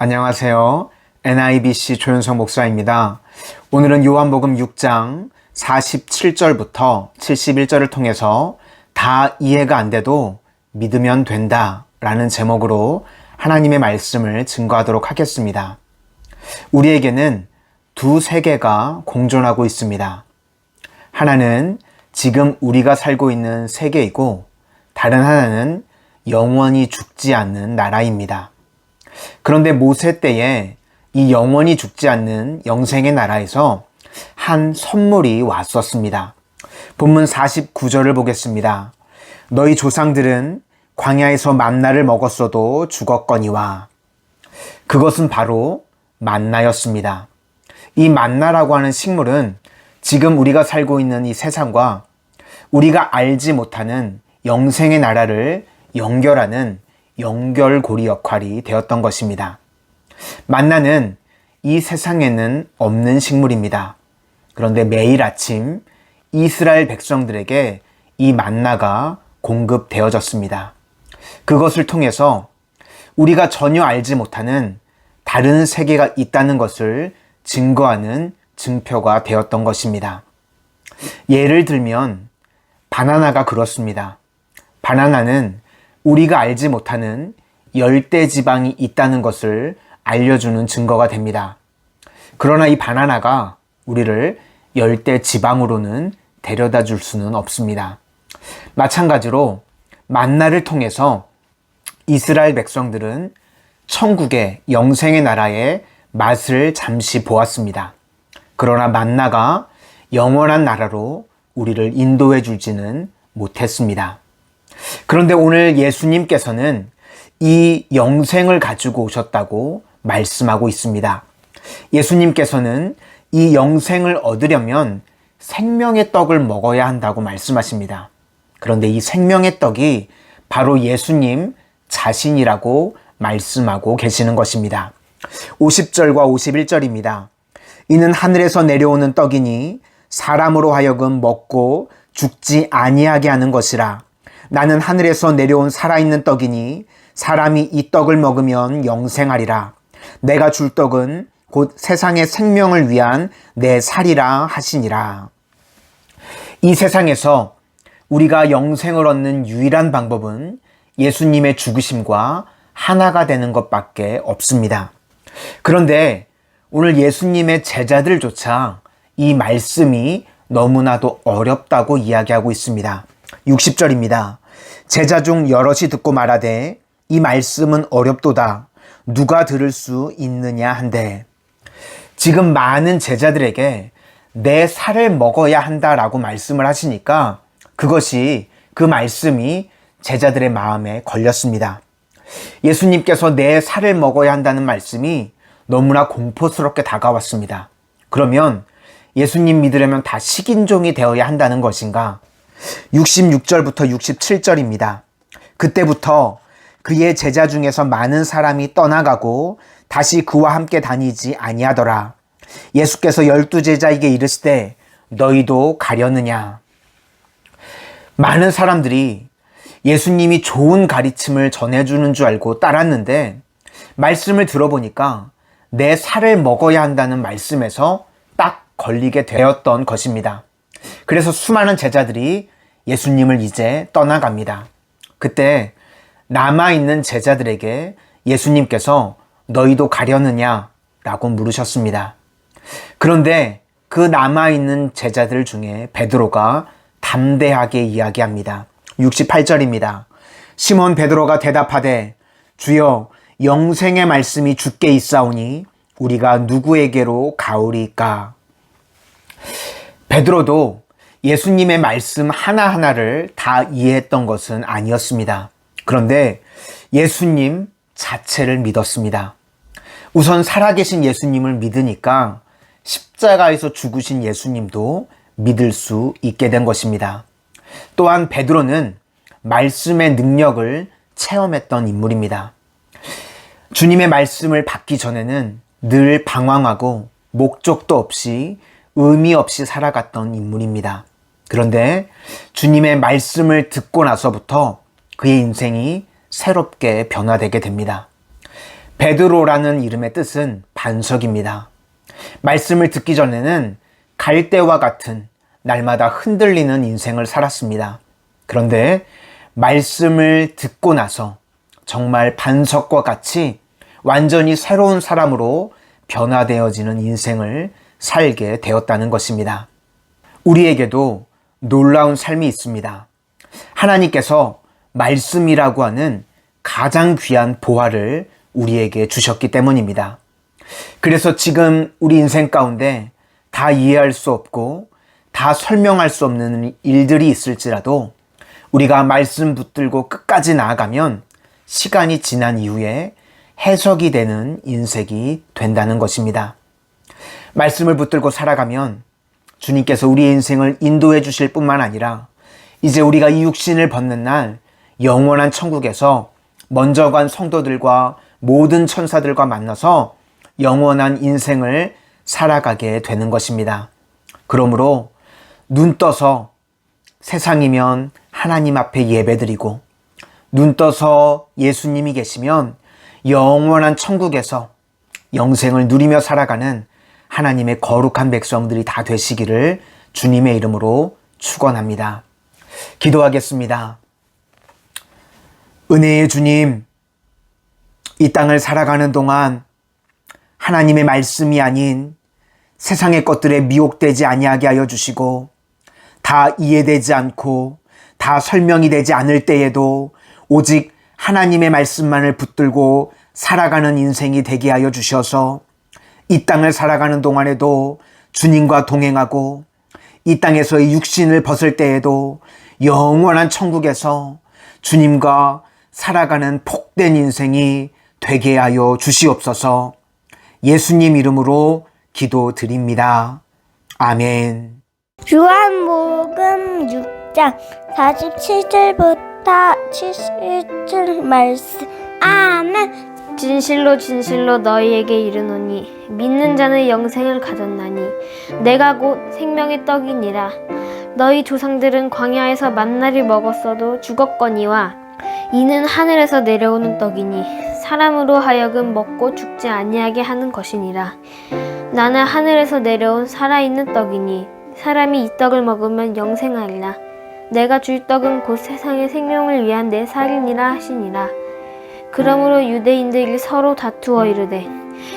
안녕하세요. NIBC 조윤성 목사입니다. 오늘은 요한복음 6장 47절부터 71절을 통해서 다 이해가 안 돼도 믿으면 된다 라는 제목으로 하나님의 말씀을 증거하도록 하겠습니다. 우리에게는 두 세계가 공존하고 있습니다. 하나는 지금 우리가 살고 있는 세계이고 다른 하나는 영원히 죽지 않는 나라입니다. 그런데 모세 때에 이 영원히 죽지 않는 영생의 나라에서 한 선물이 왔었습니다. 본문 49절을 보겠습니다. 너희 조상들은 광야에서 만나를 먹었어도 죽었거니와. 그것은 바로 만나였습니다. 이 만나라고 하는 식물은 지금 우리가 살고 있는 이 세상과 우리가 알지 못하는 영생의 나라를 연결하는 연결고리 역할이 되었던 것입니다. 만나는 이 세상에는 없는 식물입니다. 그런데 매일 아침 이스라엘 백성들에게 이 만나가 공급되어졌습니다. 그것을 통해서 우리가 전혀 알지 못하는 다른 세계가 있다는 것을 증거하는 증표가 되었던 것입니다. 예를 들면 바나나가 그렇습니다. 바나나는 우리가 알지 못하는 열대지방이 있다는 것을 알려주는 증거가 됩니다. 그러나 이 바나나가 우리를 열대지방으로는 데려다 줄 수는 없습니다. 마찬가지로 만나를 통해서 이스라엘 백성들은 천국의 영생의 나라의 맛을 잠시 보았습니다. 그러나 만나가 영원한 나라로 우리를 인도해 주지는 못했습니다. 그런데 오늘 예수님께서는 이 영생을 가지고 오셨다고 말씀하고 있습니다. 예수님께서는 이 영생을 얻으려면 생명의 떡을 먹어야 한다고 말씀하십니다. 그런데 이 생명의 떡이 바로 예수님 자신이라고 말씀하고 계시는 것입니다. 50절과 51절입니다. 이는 하늘에서 내려오는 떡이니 사람으로 하여금 먹고 죽지 아니하게 하는 것이라. 나는 하늘에서 내려온 살아있는 떡이니 사람이 이 떡을 먹으면 영생하리라. 내가 줄 떡은 곧 세상의 생명을 위한 내 살이라 하시니라. 이 세상에서 우리가 영생을 얻는 유일한 방법은 예수님의 죽으심과 하나가 되는 것밖에 없습니다. 그런데 오늘 예수님의 제자들조차 이 말씀이 너무나도 어렵다고 이야기하고 있습니다. 60절입니다. 제자 중 여럿이 듣고 말하되 이 말씀은 어렵도다. 누가 들을 수 있느냐 한데. 지금 많은 제자들에게 내 살을 먹어야 한다라고 말씀을 하시니까 그것이 그 말씀이 제자들의 마음에 걸렸습니다. 예수님께서 내 살을 먹어야 한다는 말씀이 너무나 공포스럽게 다가왔습니다. 그러면 예수님 믿으려면 다 식인종이 되어야 한다는 것인가? 66절부터 67절입니다. 그때부터 그의 제자 중에서 많은 사람이 떠나가고 다시 그와 함께 다니지 아니하더라. 예수께서 12제자에게 이르시되 너희도 가려느냐? 많은 사람들이 예수님이 좋은 가르침을 전해주는 줄 알고 따랐는데 말씀을 들어보니까 내 살을 먹어야 한다는 말씀에서 딱 걸리게 되었던 것입니다. 그래서 수많은 제자들이 예수님을 이제 떠나갑니다. 그때 남아있는 제자들에게 예수님께서 너희도 가려느냐? 라고 물으셨습니다. 그런데 그 남아있는 제자들 중에 베드로가 담대하게 이야기합니다. 68절입니다. 시몬 베드로가 대답하되 주여 영생의 말씀이 주께 있사오니 우리가 누구에게로 가오리까? 베드로도 예수님의 말씀 하나하나를 다 이해했던 것은 아니었습니다. 그런데 예수님 자체를 믿었습니다. 우선 살아계신 예수님을 믿으니까 십자가에서 죽으신 예수님도 믿을 수 있게 된 것입니다. 또한 베드로는 말씀의 능력을 체험했던 인물입니다. 주님의 말씀을 받기 전에는 늘 방황하고 목적도 없이 의미 없이 살아갔던 인물입니다. 그런데 주님의 말씀을 듣고 나서부터 그의 인생이 새롭게 변화되게 됩니다. 베드로라는 이름의 뜻은 반석입니다. 말씀을 듣기 전에는 갈대와 같은 날마다 흔들리는 인생을 살았습니다. 그런데 말씀을 듣고 나서 정말 반석과 같이 완전히 새로운 사람으로 변화되어지는 인생을 살게 되었다는 것입니다. 우리에게도 놀라운 삶이 있습니다. 하나님께서 말씀이라고 하는 가장 귀한 보화를 우리에게 주셨기 때문입니다. 그래서 지금 우리 인생 가운데 다 이해할 수 없고 다 설명할 수 없는 일들이 있을지라도 우리가 말씀 붙들고 끝까지 나아가면 시간이 지난 이후에 해석이 되는 인생이 된다는 것입니다. 말씀을 붙들고 살아가면 주님께서 우리의 인생을 인도해 주실 뿐만 아니라 이제 우리가 이 육신을 벗는 날 영원한 천국에서 먼저 간 성도들과 모든 천사들과 만나서 영원한 인생을 살아가게 되는 것입니다. 그러므로 눈 떠서 세상이면 하나님 앞에 예배드리고 눈 떠서 예수님이 계시면 영원한 천국에서 영생을 누리며 살아가는 하나님의 거룩한 백성들이 다 되시기를 주님의 이름으로 축원합니다. 기도하겠습니다. 은혜의 주님, 이 땅을 살아가는 동안 하나님의 말씀이 아닌 세상의 것들에 미혹되지 아니하게 하여 주시고 다 이해되지 않고 다 설명이 되지 않을 때에도 오직 하나님의 말씀만을 붙들고 살아가는 인생이 되게 하여 주셔서 이 땅을 살아가는 동안에도 주님과 동행하고 이 땅에서의 육신을 벗을 때에도 영원한 천국에서 주님과 살아가는 복된 인생이 되게 하여 주시옵소서. 예수님 이름으로 기도드립니다. 아멘. 요한복음 6장 47절부터 70절 말씀. 아멘. 진실로 진실로 너희에게 이르노니 믿는 자는 영생을 가졌나니 내가 곧 생명의 떡이니라. 너희 조상들은 광야에서 만나를 먹었어도 죽었거니와 이는 하늘에서 내려오는 떡이니 사람으로 하여금 먹고 죽지 아니하게 하는 것이니라. 나는 하늘에서 내려온 살아있는 떡이니 사람이 이 떡을 먹으면 영생하리라. 내가 줄 떡은 곧 세상의 생명을 위한 내 살이니라 하시니라. 그러므로 유대인들이 서로 다투어 이르되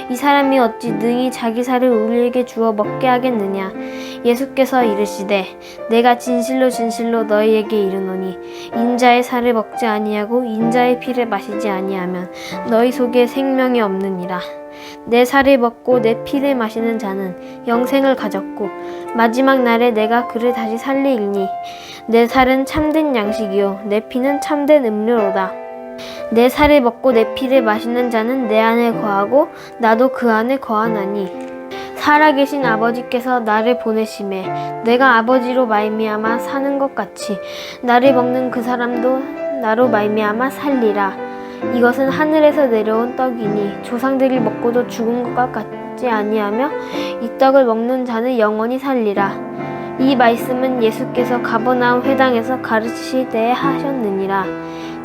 이 사람이 어찌 능히 자기 살을 우리에게 주어 먹게 하겠느냐. 예수께서 이르시되 내가 진실로 진실로 너희에게 이르노니 인자의 살을 먹지 아니하고 인자의 피를 마시지 아니하면 너희 속에 생명이 없느니라. 내 살을 먹고 내 피를 마시는 자는 영생을 가졌고 마지막 날에 내가 그를 다시 살리리니 내 살은 참된 양식이요 내 피는 참된 음료로다. 내 살을 먹고 내 피를 마시는 자는 내 안에 거하고 나도 그 안에 거하나니 살아계신 아버지께서 나를 보내심에 내가 아버지로 말미암아 사는 것 같이 나를 먹는 그 사람도 나로 말미암아 살리라. 이것은 하늘에서 내려온 떡이니 조상들이 먹고도 죽은 것과 같지 아니하며 이 떡을 먹는 자는 영원히 살리라. 이 말씀은 예수께서 가버나움 회당에서 가르치실 때에 하셨느니라.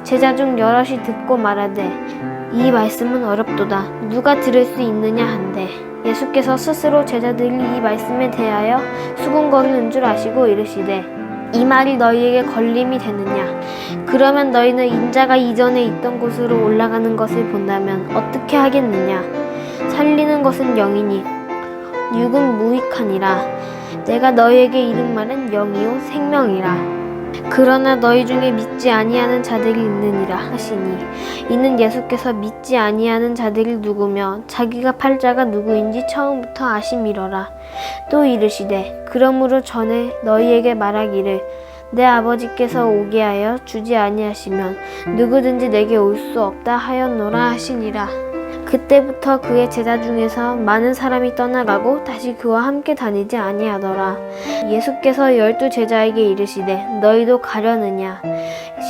제자 중 여럿이 듣고 말하되 이 말씀은 어렵도다. 누가 들을 수 있느냐 한대 예수께서 스스로 제자들이 이 말씀에 대하여 수군거리는 줄 아시고 이르시되 이 말이 너희에게 걸림이 되느냐. 그러면 너희는 인자가 이전에 있던 곳으로 올라가는 것을 본다면 어떻게 하겠느냐. 살리는 것은 영이니 육은 무익하니라. 내가 너희에게 이른 말은 영이요 생명이라. 그러나 너희 중에 믿지 아니하는 자들이 있느니라 하시니 이는 예수께서 믿지 아니하는 자들이 누구며 자기가 팔 자가 누구인지 처음부터 아심이러라. 또 이르시되 그러므로 전에 너희에게 말하기를 내 아버지께서 오게 하여 주지 아니하시면 누구든지 내게 올 수 없다 하였노라 하시니라. 그때부터 그의 제자 중에서 많은 사람이 떠나가고 다시 그와 함께 다니지 아니하더라. 예수께서 12 제자에게 이르시되 너희도 가려느냐.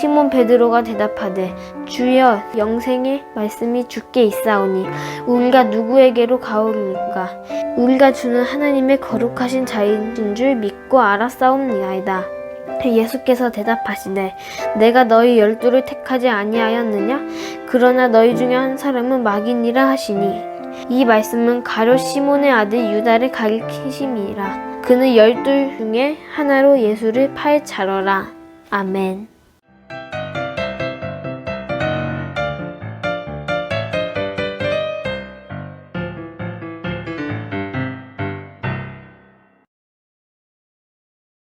시몬 베드로가 대답하되 주여 영생의 말씀이 주께 있사오니 우리가 누구에게로 가오리까. 우리가 주는 하나님의 거룩하신 자인 줄 믿고 알았사옵나이다. 예수께서 대답하시되 내가 너희 12를 택하지 아니하였느냐? 그러나 너희 중에 한 사람은 마귀니라 하시니 이 말씀은 가룟 시몬의 아들 유다를 가리키심이라. 그는 12 중에 하나로 예수를 파헤차러라. 아멘.